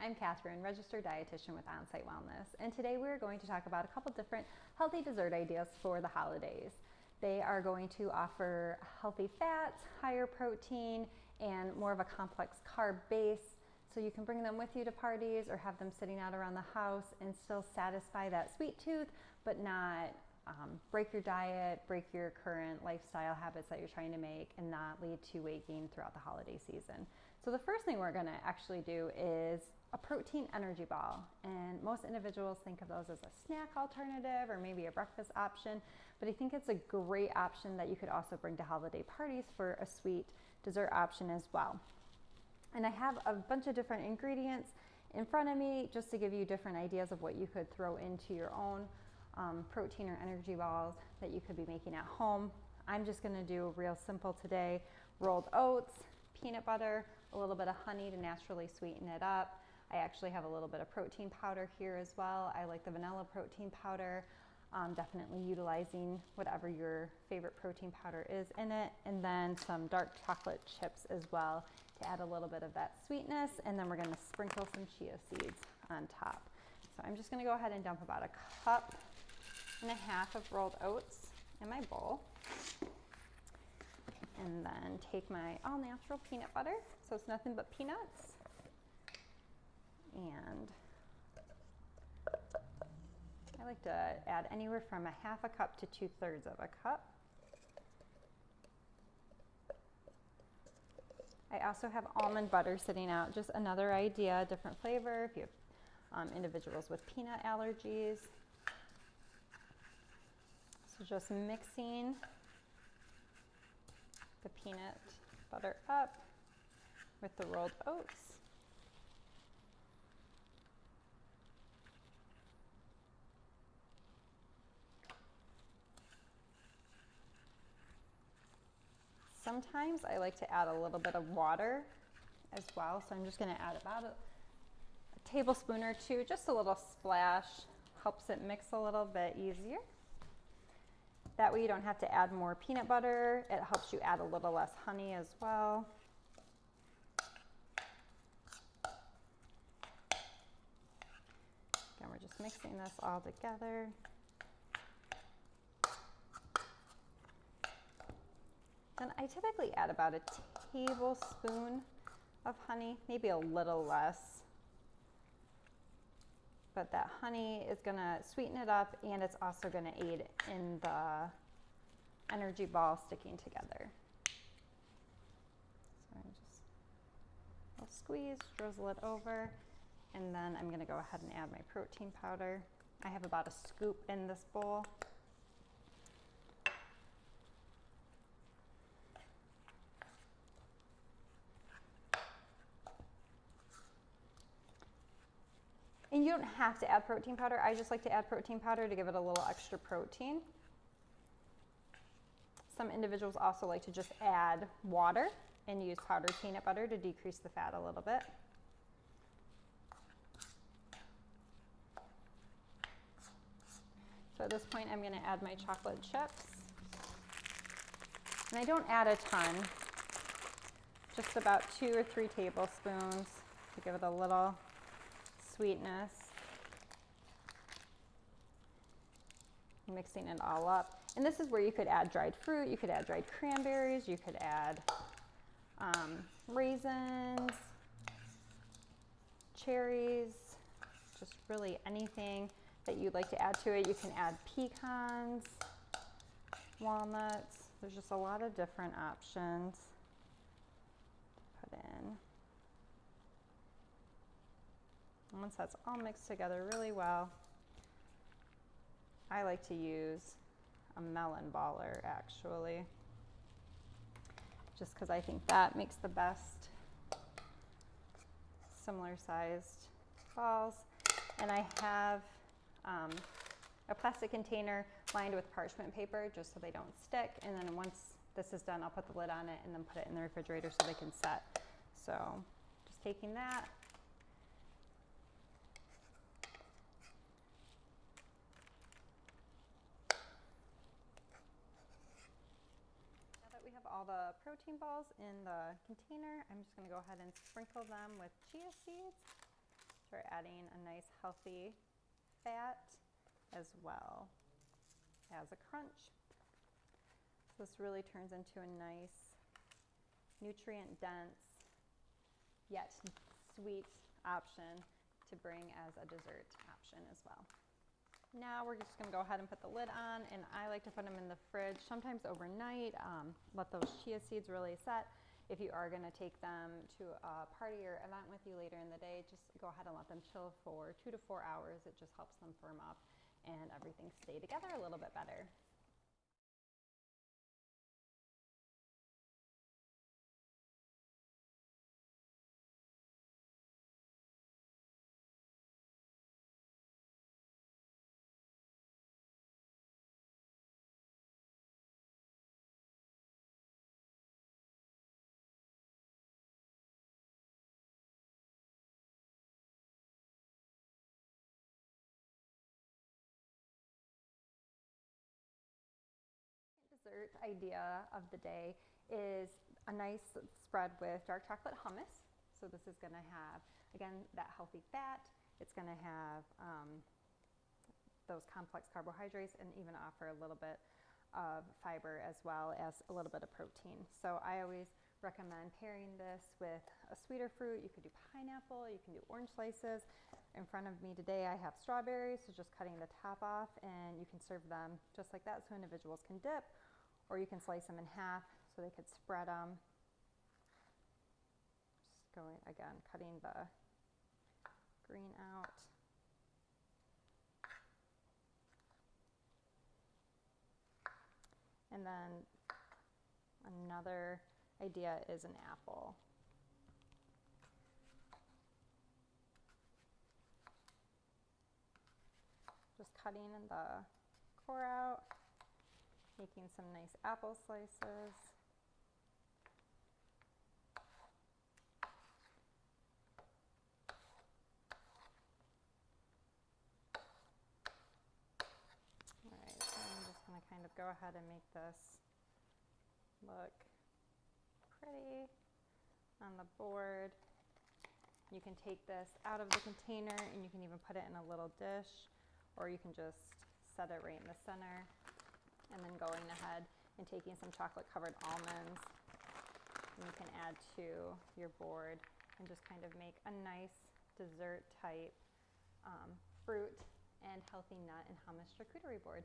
I'm Catherine, registered dietitian with OnSite Wellness, and today we're going to talk about a couple different healthy dessert ideas for the holidays. They are going to offer healthy fats, higher protein, and more of a complex carb base, so you can bring them with you to parties or have them sitting out around the house and still satisfy that sweet tooth, but not break your diet, break your current lifestyle habits that you're trying to make, and not lead to weight gain throughout the holiday season. So the first thing we're gonna actually do is a protein energy ball. And most individuals think of those as a snack alternative or maybe a breakfast option, but I think it's a great option that you could also bring to holiday parties for a sweet dessert option as well. And I have a bunch of different ingredients in front of me just to give you different ideas of what you could throw into your own protein or energy balls that you could be making at home. I'm just gonna do real simple today: rolled oats, peanut butter, a little bit of honey to naturally sweeten it up. I actually have a little bit of protein powder here as well. I like the vanilla protein powder, definitely utilizing whatever your favorite protein powder is in it, and then some dark chocolate chips as well to add a little bit of that sweetness, and then we're gonna sprinkle some chia seeds on top. So I'm just gonna go ahead and dump about 1.5 cups of rolled oats in my bowl, and then take my all natural peanut butter, so it's nothing but peanuts, and I like to add anywhere from 1/2 cup to 2/3 of a cup. I also have almond butter sitting out, just another idea, different flavor if you have individuals with peanut allergies. So just mixing the peanut butter up with the rolled oats. Sometimes I like to add a little bit of water as well, so I'm just going to add about a tablespoon or two, just a little splash, helps it mix a little bit easier. That way you don't have to add more peanut butter. It helps you add a little less honey as well. Again, we're just mixing this all together. Then I typically add about a tablespoon of honey, maybe a little less. But that honey is gonna sweeten it up, and it's also gonna aid in the energy ball sticking together. So I just a little squeeze, drizzle it over, and then I'm gonna go ahead and add my protein powder. I have about a scoop in this bowl. And you don't have to add protein powder. I just like to add protein powder to give it a little extra protein. Some individuals also like to just add water and use powdered peanut butter to decrease the fat a little bit. So at this point, I'm gonna add my chocolate chips. And I don't add a ton, just about 2 or 3 tablespoons to give it a little sweetness. Mixing it all up. And this is where you could add dried fruit, you could add dried cranberries, you could add raisins, cherries, just really anything that you'd like to add to it. You can add pecans, walnuts. There's just a lot of different options to put in. And once that's all mixed together really well, I like to use a melon baller actually, just because I think that makes the best similar sized balls. And I have a plastic container lined with parchment paper just so they don't stick. And then once this is done, I'll put the lid on it and then put it in the refrigerator so they can set. So just taking that, we have all the protein balls in the container, I'm just going to go ahead and sprinkle them with chia seeds. So we're adding a nice healthy fat as well as a crunch. So this really turns into a nice nutrient dense yet sweet option to bring as a dessert option as well. Now we're just gonna go ahead and put the lid on, and I like to put them in the fridge, sometimes overnight, let those chia seeds really set. If you are gonna take them to a party or event with you later in the day, just go ahead and let them chill for 2 to 4 hours. It just helps them firm up and everything stay together a little bit better. Dessert idea of the day is a nice spread with dark chocolate hummus. So this is going to have, again, that healthy fat. It's going to have those complex carbohydrates and even offer a little bit of fiber as well as a little bit of protein. So I always recommend pairing this with a sweeter fruit. You could do pineapple, you can do orange slices. In front of me today I have strawberries, so just cutting the top off, and you can serve them just like that so individuals can dip, or you can slice them in half so they could spread them. Just going, again, cutting the green out. And then another idea is an apple. Just cutting the core out, making some nice apple slices. All right, so I'm just going to kind of go ahead and make this look pretty on the board. You can take this out of the container and you can even put it in a little dish, or you can just set it right in the center. And then going ahead and taking some chocolate covered almonds, and you can add to your board and just kind of make a nice dessert type fruit and healthy nut and hummus charcuterie board.